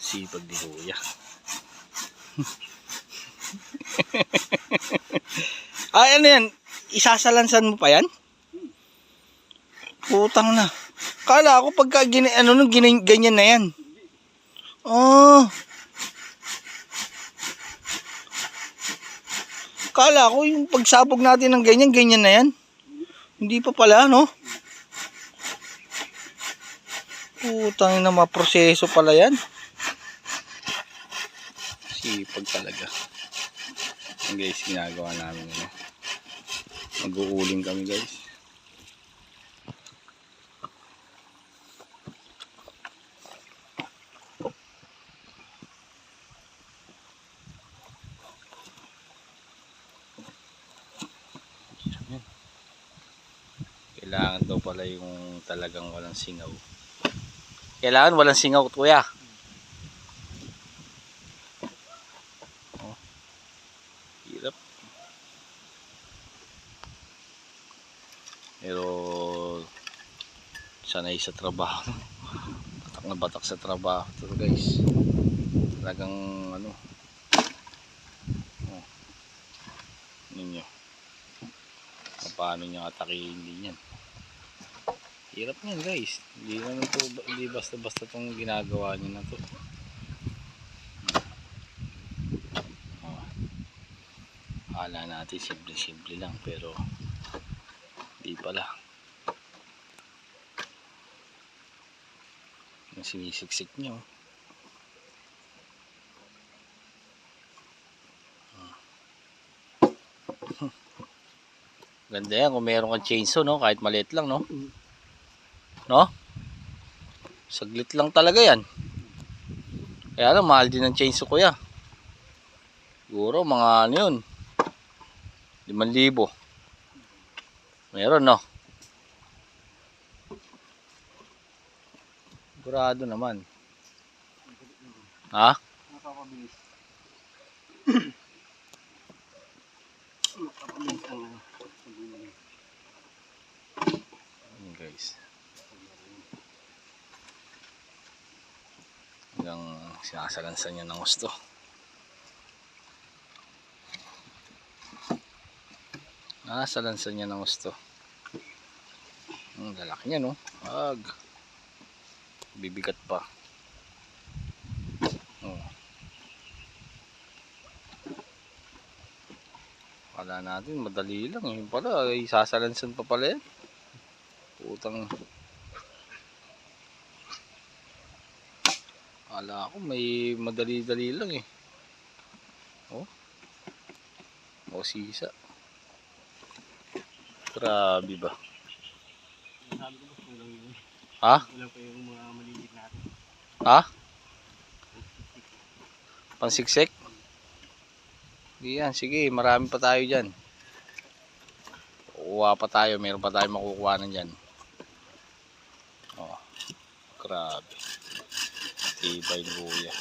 Sipag ni Kuya. Ay, ano yan? Isasalansan mo pa yan? Putang na. Kala ako pagka ganyan na yan. Oh. Kala ko yung pagsabog natin ng ganyan na yan. Hindi pa pala, no? Putang na, maproseso pala yan. Sipag talaga. Guys, ginagawa namin ano. Mag-uuling kami, guys. Kailangan daw pala yung talagang walang singaw. Kailangan walang singaw, Kuya. Oh. Hirap. Pero sanay sa trabaho. Batak na batak sa trabaho to, guys. Talagang ano. Oh. Ninyo. Paano niya atakihin din yan. Hirap niyan, guys. Hindi basta-basta itong ginagawa niyo na to. Oh. Akala natin simple lang, pero hindi pala. Yung sinisiksik niyo. Ganda yan kung meron kang chainsaw, no? Kahit maliit lang, no? No? Saglit lang talaga yan. Kaya lang, mahal din ang chainsaw, Kuya. Siguro mga ano yun, 5,000. Meron, no? Sigurado naman. Ha? Nakakabilis. Nakakabilis ang pagbubuhay. Guys. Hanggang sinasalansan niya ng gusto. Salansan niya ng gusto. Ang lalaki niya, no? Bibigat pa. Oh. Kala natin madali lang. Yung pala, isasalansan pa pala yan. Putang. Kala ko may madali-dali lang eh. Oh. O sisa. Grabe ba? Ha? Wala pa yung mga maliliit natin. Ha? Pansiksik? Yan, sige, marami pa tayo dyan. Kukuha pa tayo, meron pa tayo makukuha na dyan. Oh, grabe. Tibay ni Kuya.